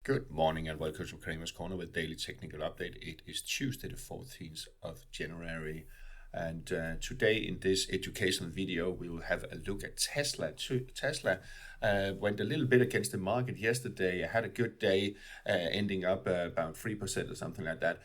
Good morning and welcome to Kramer's Corner with daily technical update. It is Tuesday the 14th of January and today in this educational video we will have a look at Tesla. Tesla went a little bit against the market yesterday. Had a good day, ending up about 3% or something like that.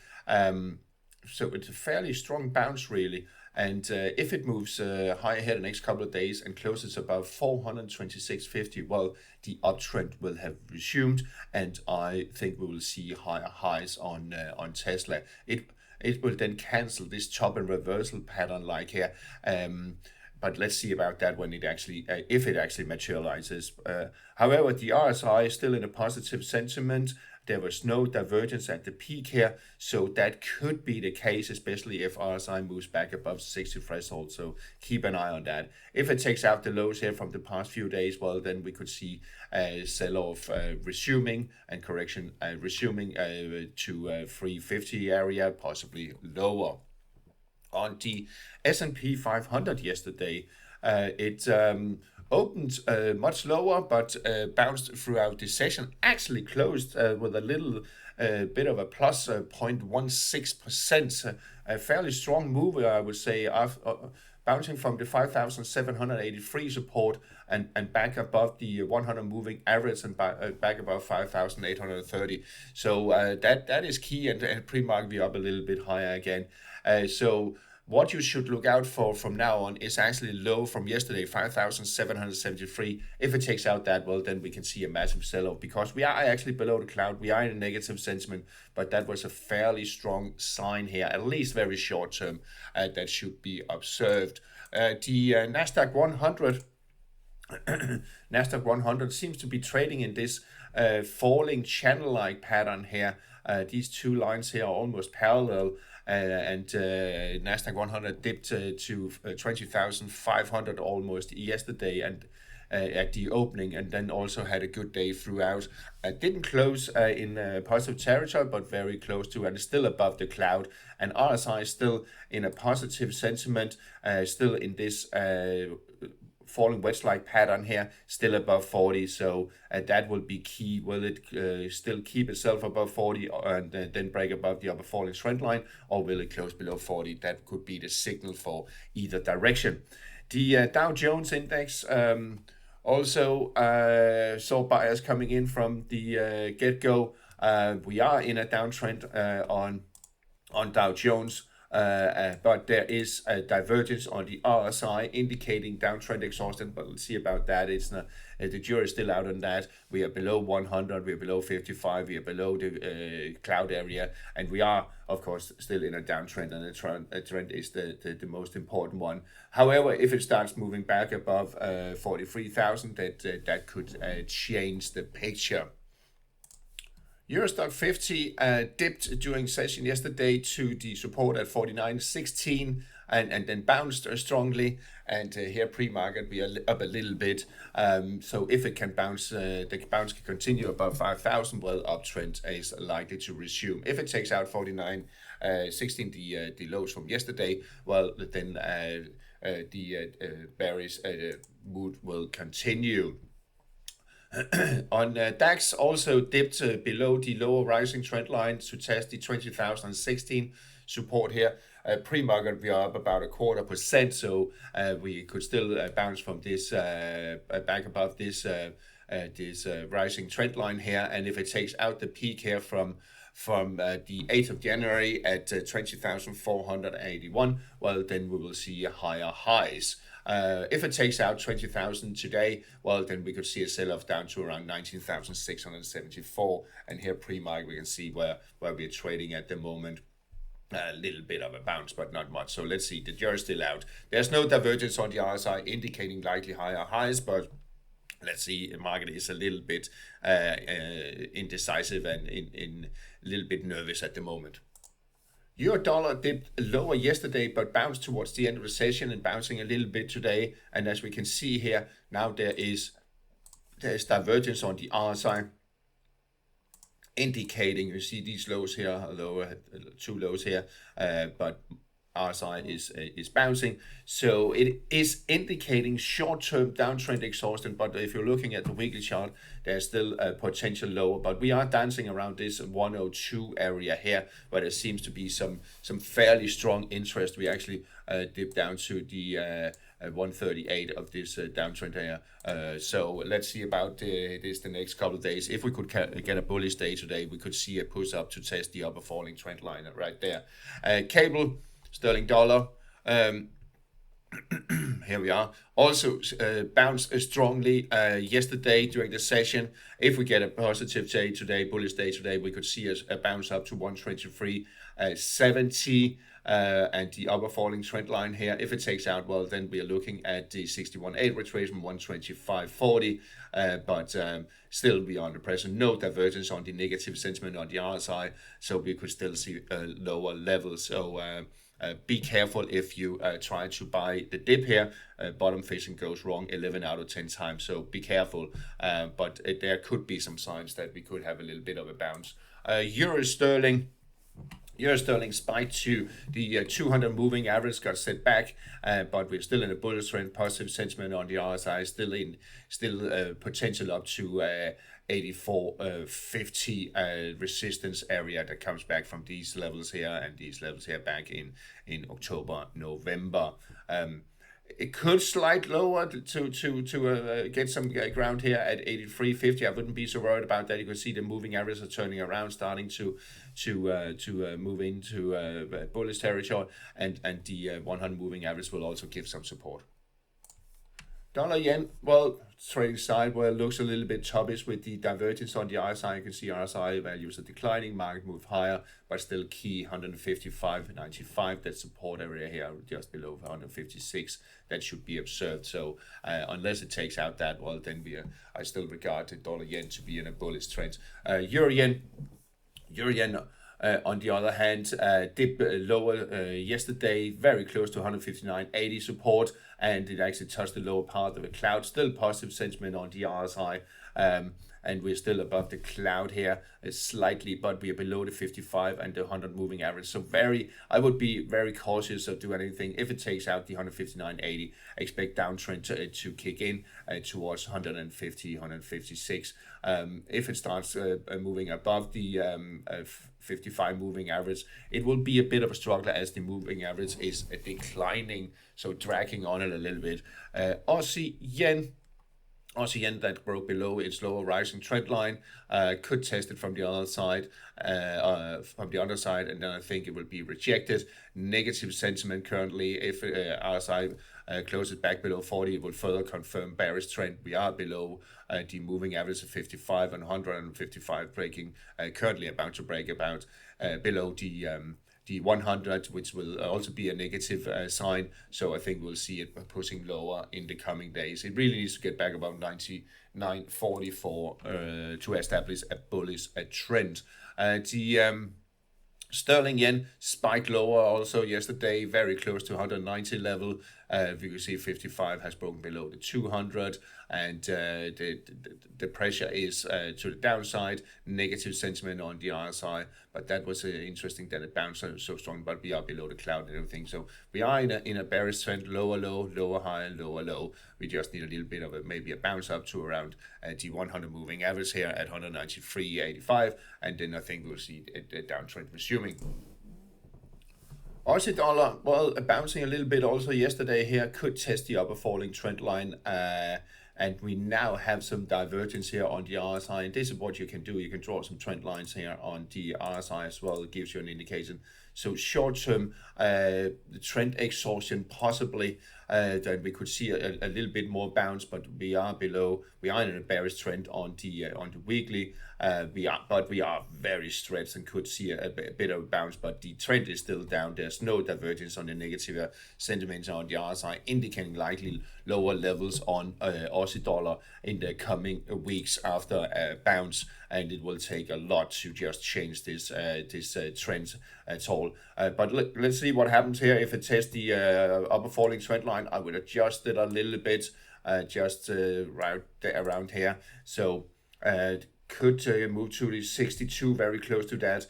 So it's a fairly strong bounce really, and if it moves high ahead the next couple of days and closes above 426.50, well, the uptrend will have resumed, and I think we will see higher highs on Tesla. It will then cancel this chop and reversal pattern like here. But let's see about that when it actually, if it actually materializes. However, the RSI is still in a positive sentiment. There was no divergence at the peak here, so that could be the case, especially if RSI moves back above 60 threshold. So keep an eye on that. If it takes out the lows here from the past few days, well, then we could see a sell-off resuming and correction resuming to 350 area, possibly lower. On the S&P 500 yesterday, it opened much lower, but bounced throughout the session. Actually closed with a little bit of a plus 0.16%. A fairly strong move, I would say, bouncing from the 5,783 support and back above the 100 moving average and back above 5,830. So that is key, and pre-market we up a little bit higher again. So what you should look out for from now on is actually low from yesterday, 5,773. If it takes out that, well, then we can see a massive sell-off because we are actually below the cloud. We are in a negative sentiment, but that was a fairly strong sign here, at least very short term, that should be observed. The Nasdaq 100 Nasdaq 100 seems to be trading in this falling channel-like pattern here. These two lines here are almost parallel, and Nasdaq 100 dipped to 20,500 almost yesterday and at the opening, and then also had a good day throughout. Didn't close in positive territory, but very close to, and still above the cloud. And RSI is still in a positive sentiment, still in this falling wedge-like pattern here, still above 40. So that will be key. Will it still keep itself above 40 and then break above the upper falling trend line, or will it close below 40? That could be the signal for either direction. The Dow Jones index also saw buyers coming in from the get-go. We are in a downtrend on Dow Jones. But there is a divergence on the RSI indicating downtrend exhaustion, but let's see about that. It's not, the jury is still out on that. We are below 100, we are below 55, we are below the cloud area, and we are, of course, still in a downtrend, and the trend is the most important one. However, if it starts moving back above 43,000, that could change the picture. EuroStoxx50 dipped during session yesterday to the support at 49.16 and then bounced strongly. And here pre-market we are up a little bit. So if it can bounce, the bounce can continue above 5,000. Well, uptrend is likely to resume. If it takes out 49.16, the lows from yesterday, well then the bearish mood will continue. On DAX also dipped below the lower rising trend line to test the 20,016 support here. Pre-market we are up about 0.25%, so we could still bounce from this back above this rising trend line here. And if it takes out the peak here from the 8th of January at 20,481, well, then we will see higher highs. If it takes out 20,000 today, well, then we could see a sell-off down to around 19,674. And here pre-market we can see where we're trading at the moment. A little bit of a bounce, but not much. So let's see, the jury's still out. There's no divergence on the RSI indicating likely higher highs, but let's see, the market is a little bit indecisive and in a little bit nervous at the moment. Euro dollar dipped lower yesterday, but bounced towards the end of the session and bouncing a little bit today. And as we can see here, now there is divergence on the RSI, indicating, you see these lows here, lower, two lows here, but RSI is bouncing. So it is indicating short-term downtrend exhaustion, but if you're looking at the weekly chart, there's still a potential lower, but we are dancing around this 102 area here, where there seems to be some fairly strong interest. We actually dipped down to the 138 of this downtrend here. So let's see about this the next couple of days. If we could get a bullish day today, we could see a push up to test the upper falling trend line right there. Cable, sterling dollar. Here we are. Also bounced strongly yesterday during the session. If we get a positive day today, bullish day today, we could see a bounce up to 123.70 and the upper falling trend line here. If it takes out, well, then we are looking at the 61.8 retracement, 125.40. But still we are under pressure. No divergence on the negative sentiment on the RSI, so we could still see lower levels. So be careful if you try to buy the dip here. Bottom fishing goes wrong 11 out of 10 times, so be careful. But there could be some signs that we could have a little bit of a bounce. Euro sterling spiked to the 200 moving average, got set back, but we're still in a bullish trend. Positive sentiment on the RSI, still potential up to 84.50 resistance area that comes back from these levels here and these levels here back in October, November. It could slide lower to get some ground here at 83.50. I wouldn't be so worried about that. You can see the moving averages are turning around, starting to move into bullish territory, and the 100 moving average will also give some support. Dollar yen, well, trading side, well, looks a little bit chubbish with the divergence on the RSI. You can see RSI values are declining, market move higher, but still key 155.95. That support area here, just below 156. That should be observed. So unless it takes out that, well, then I still regard the dollar yen to be in a bullish trend. Euro yen. On the other hand, dipped lower yesterday, very close to 159.80 support, and it actually touched the lower part of the cloud. Still positive sentiment on the RSI, and we're still above the cloud here slightly, but we are below the 55 and the 100 moving average. So I would be very cautious of doing anything. If it takes out the 159.80, expect downtrend to kick in towards 150, 156. If it starts moving above the 55 moving average, it will be a bit of a struggle as the moving average is declining, so dragging on it a little bit. Aussie yen that broke below its lower rising trend line, could test it from the other side, and then I think it will be rejected. Negative sentiment currently. If RSI closes back below 40, it will further confirm bearish trend. We are below the moving average of 55 and 155, breaking currently about to break about below the 100, which will also be a negative sign. So I think we'll see it pushing lower in the coming days. It really needs to get back about 99.44 to establish a bullish trend. The sterling yen spiked lower also yesterday, very close to 190 level. You can see 55 has broken below the 200, and the pressure is to the downside. Negative sentiment on the RSI, but that was interesting that it bounced so strong, but we are below the cloud and everything. So we are in a bearish trend, lower low, lower high, lower low. We just need a little bit of maybe a bounce up to around the 100 moving average here at 193.85, and then I think we'll see a downtrend resuming. Aussie dollar, well, bouncing a little bit also yesterday here, could test the upper falling trend line, and we now have some divergence here on the RSI, and this is what you can do. You can draw some trend lines here on the RSI as well. It gives you an indication. So short term, the trend exhaustion possibly, that we could see a little bit more bounce, but we are below. We are in a bearish trend on the weekly. We are very stretched and could see a bit of a bounce, but the trend is still down. There's no divergence on the negative sentiment on the RSI, indicating likely lower levels on Aussie dollar in the coming weeks after a bounce, and it will take a lot to just change this trend at all. But let's see what happens here. If it tests the upper falling trend line, I would adjust it a little bit, just right around here. So could move to the 62, very close to that,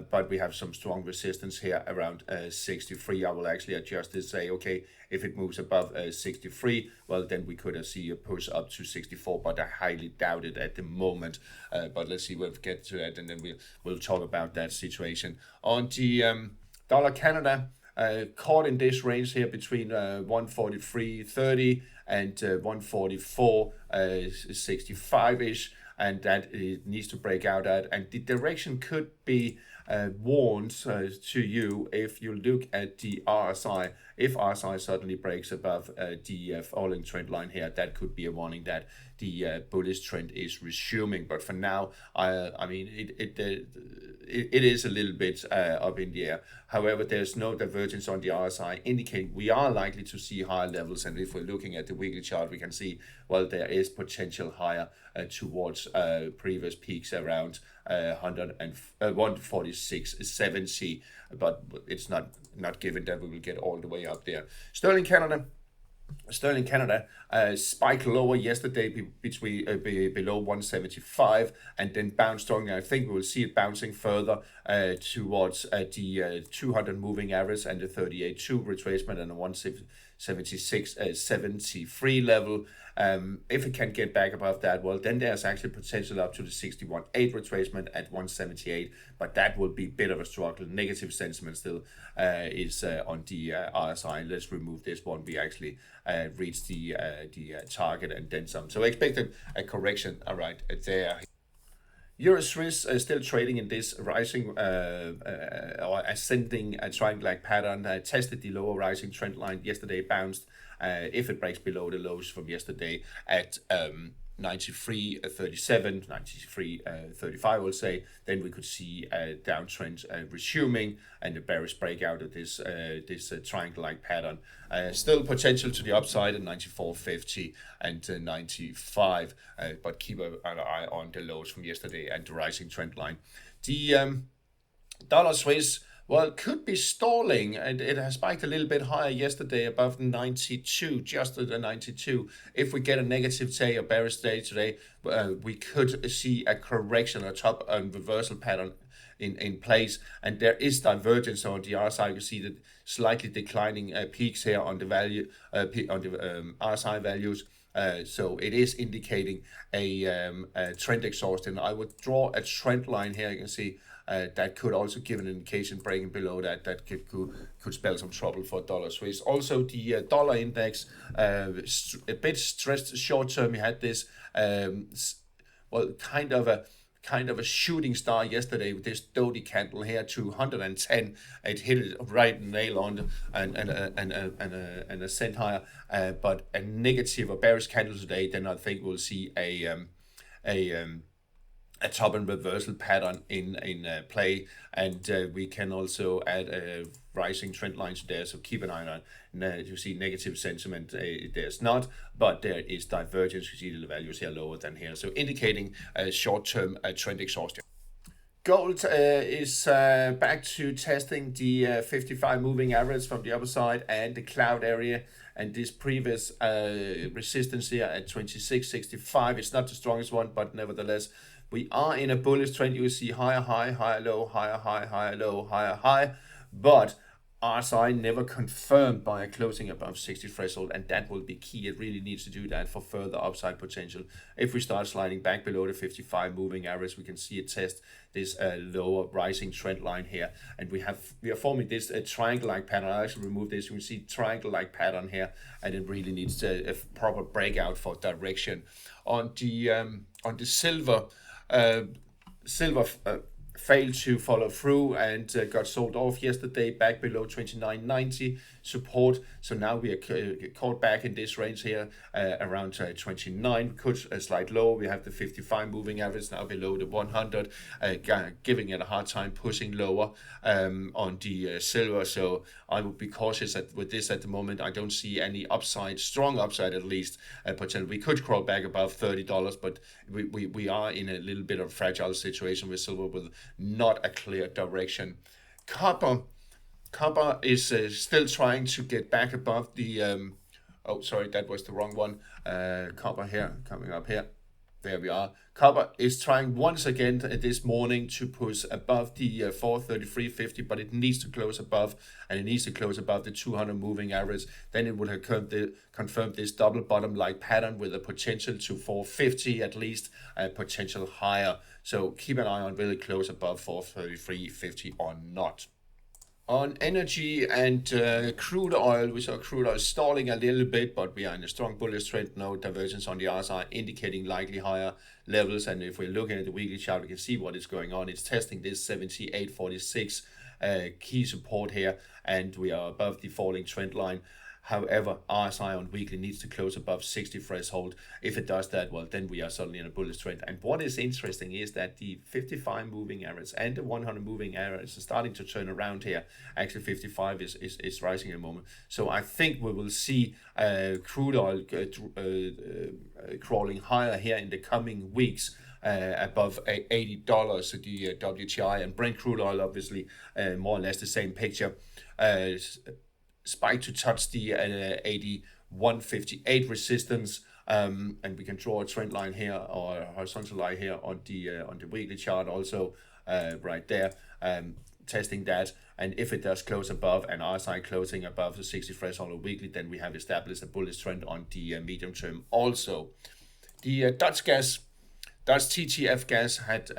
but we have some strong resistance here around 63. I will actually adjust this, say, okay, if it moves above 63, well, then we could see a push up to 64, but I highly doubt it at the moment. But let's see when we get to that, and then we'll talk about that situation. On the dollar Canada, caught in this range here between 143.30 and 144.65-ish, and that it needs to break out at, and the direction could be warned to you if you look at the RSI. If RSI suddenly breaks above the falling trend line here, that could be a warning that the bullish trend is resuming. But for now, I mean, it is a little bit up in the air. However, there's no divergence on the RSI, indicating we are likely to see higher levels. And if we're looking at the weekly chart, we can see, well, there is potential higher towards previous peaks around 146.70, but it's not given that we will get all the way up there. Sterling Canada spiked lower yesterday between below 175, and then bounced strongly. I think we will see it bouncing further towards the 200 moving average and the 38.2 retracement and the 176.73 level. If it can get back above that, well, then there's actually potential up to the 61.8 retracement at 178, but that will be a bit of a struggle. Negative sentiment still is on the RSI. Let's remove this one. We actually reached the target and then some. So I expected a correction right there. EURUSD is still trading in this rising or ascending triangle-like pattern. Tested the lower rising trend line yesterday, bounced. If it breaks below the lows from yesterday at 93.37, 93.35, I will say, then we could see a downtrend resuming and a bearish breakout of this triangle-like pattern. Still potential to the upside at 94.50 and 95, but keep an eye on the lows from yesterday and the rising trend line. The dollar Swiss, well, it could be stalling, and it has spiked a little bit higher yesterday above 92, just at the 92. If we get a negative day, a bearish day today, we could see a correction, a top and reversal pattern in place, and there is divergence on the RSI. You see the slightly declining peaks here on the value on the RSI values. So it is indicating a trend exhaustion. I would draw a trend line here. You can see that could also give an indication breaking below that could spell some trouble for dollar Swiss. Also, the dollar index a bit stressed short term. We had this well, kind of a shooting star yesterday with this Dodi candle here to 110. It hit it right nail on and a cent higher, but a negative or bearish candle today. Then I think we'll see a top and reversal pattern in play, and we can also add a rising trend lines there, so keep an eye on. You see negative sentiment, there's not, but there is divergence. You see the values here lower than here, so indicating a short-term trend exhaustion. Gold is back to testing the 55 moving average from the upper side and the cloud area, and this previous resistance here at 26.65. It's not the strongest one, but nevertheless, we are in a bullish trend. You see higher high, higher low, higher high, higher low, higher high, but RSI never confirmed by a closing above 60 threshold, and that will be key. It really needs to do that for further upside potential. If we start sliding back below the 55 moving average, we can see it test this lower rising trend line here, and we are forming this triangle-like pattern. I actually remove this. You can see triangle-like pattern here, and it really needs a proper breakout for direction. On the silver. Silver failed to follow through and got sold off yesterday back below 29.90 support. So now we are caught back in this range here around 29. Could slide low. We have the 55 moving average now below the 100, giving it a hard time pushing lower on the silver. So I would be cautious with this at the moment. I don't see any upside, strong upside at least. Potentially we could crawl back above $30, but we are in a little bit of a fragile situation with silver with not a clear direction. Copper is still trying to get back above the oh sorry, that was the wrong one. Copper here coming up here. There we are. Copper is trying once again this morning to push above the 433.50, but it needs to close above, and it needs to close above the 200 moving average. Then it would have confirmed this double bottom-like pattern with a potential to 450 at least, a potential higher. So keep an eye on will it close above 433.50 or not. On energy and crude oil, we saw crude oil stalling a little bit, but we are in a strong bullish trend. No divergence on the RSI, indicating likely higher levels. And if we're looking at the weekly chart, we can see what is going on. It's testing this 78.46 key support here, and we are above the falling trend line. However, RSI on weekly needs to close above 60 threshold. If it does that, well, then we are suddenly in a bullish trend. And what is interesting is that the 55 moving average and the 100 moving average are starting to turn around here. Actually, 55 is rising at the moment. So I think we will see crude oil crawling higher here in the coming weeks. Above $80, the WTI and Brent crude oil, obviously more or less the same picture. Spike to touch the 81.58 resistance, and we can draw a trend line here or a horizontal line here on the weekly chart also, right there, testing that. And if it does close above and RSI closing above the 60 threshold on weekly, then we have established a bullish trend on the medium term also. The Dutch TTF gas had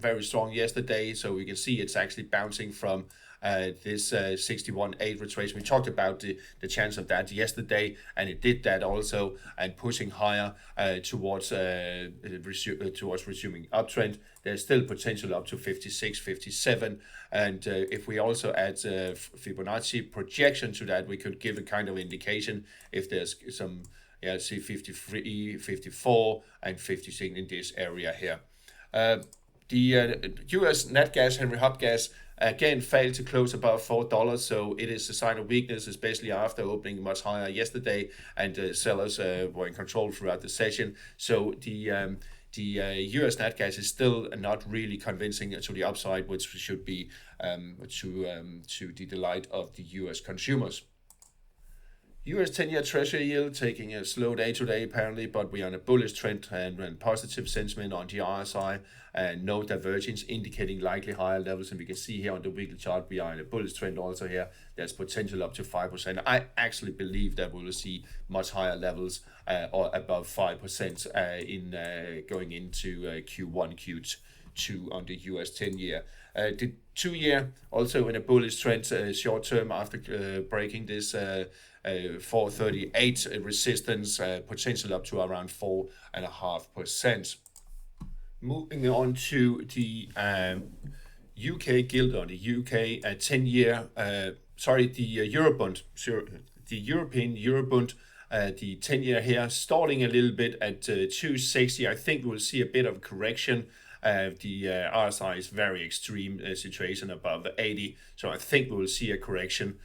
very strong yesterday, so we can see it's actually bouncing from this 61.8 retracement. We talked about the chance of that yesterday, and it did that also, and pushing higher towards resuming uptrend. There's still potential up to 56, 57, and if we also add Fibonacci projection to that, we could give a kind of indication if there's some, yeah, see 53, 54, and 56 in this area here. The US nat gas, Henry Hub gas, again failed to close above $4, so it is a sign of weakness, especially after opening much higher yesterday, and sellers were in control throughout the session. So the US nat gas is still not really convincing to the upside, which should be to the delight of the US consumers. US 10-year Treasury yield taking a slow day today apparently, but we are on a bullish trend and positive sentiment on the RSI, and no divergence indicating likely higher levels. And we can see here on the weekly chart we are in a bullish trend also here. There's potential up to 5%. I actually believe that we will see much higher levels or above 5% in going into Q1, Q2 on the US 10-year. The 2-year also in a bullish trend short term after breaking this 438 resistance, potential up to around 4.5%. Moving on to the UK gilt or the UK 10-year, the EuroBund, the European EuroBund, the 10-year here stalling a little bit at 260. I think we'll see a bit of correction. The RSI is very extreme situation above 80, so I think we will see a correction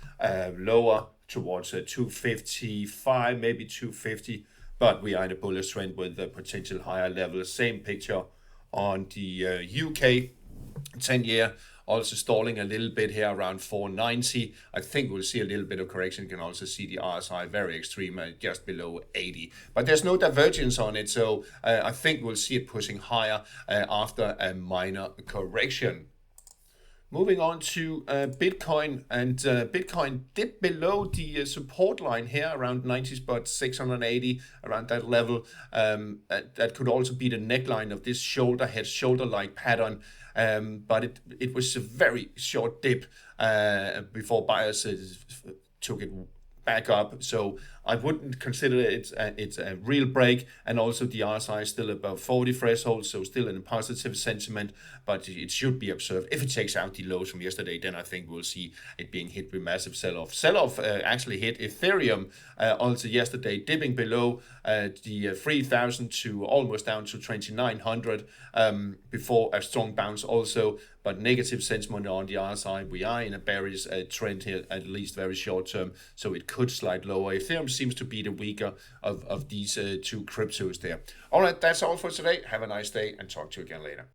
lower towards 255, maybe 250, but we are in a bullish trend with a potential higher level. Same picture on the UK 10-year, also stalling a little bit here around 490. I think we'll see a little bit of correction. You can also see the RSI very extreme just below 80. But there's no divergence on it, so I think we'll see it pushing higher after a minor correction. Moving on to Bitcoin, and Bitcoin dipped below the support line here around 90 spot 680, around that level. That could also be the neckline of this shoulder-like pattern, but it was a very short dip before buyers took it back up. So I wouldn't consider it's a real break, and also the RSI is still above 40 threshold, so still in a positive sentiment, but it should be observed. If it takes out the lows from yesterday, then I think we'll see it being hit with massive sell-off. Sell-off actually hit Ethereum also yesterday, dipping below the 3,000 to almost down to 2,900 before a strong bounce also, but negative sentiment on the RSI. We are in a bearish trend here, at least very short term, so it could slide lower. Ethereum seems to be the weaker of these two cryptos there. All right, that's all for today. Have a nice day and talk to you again later.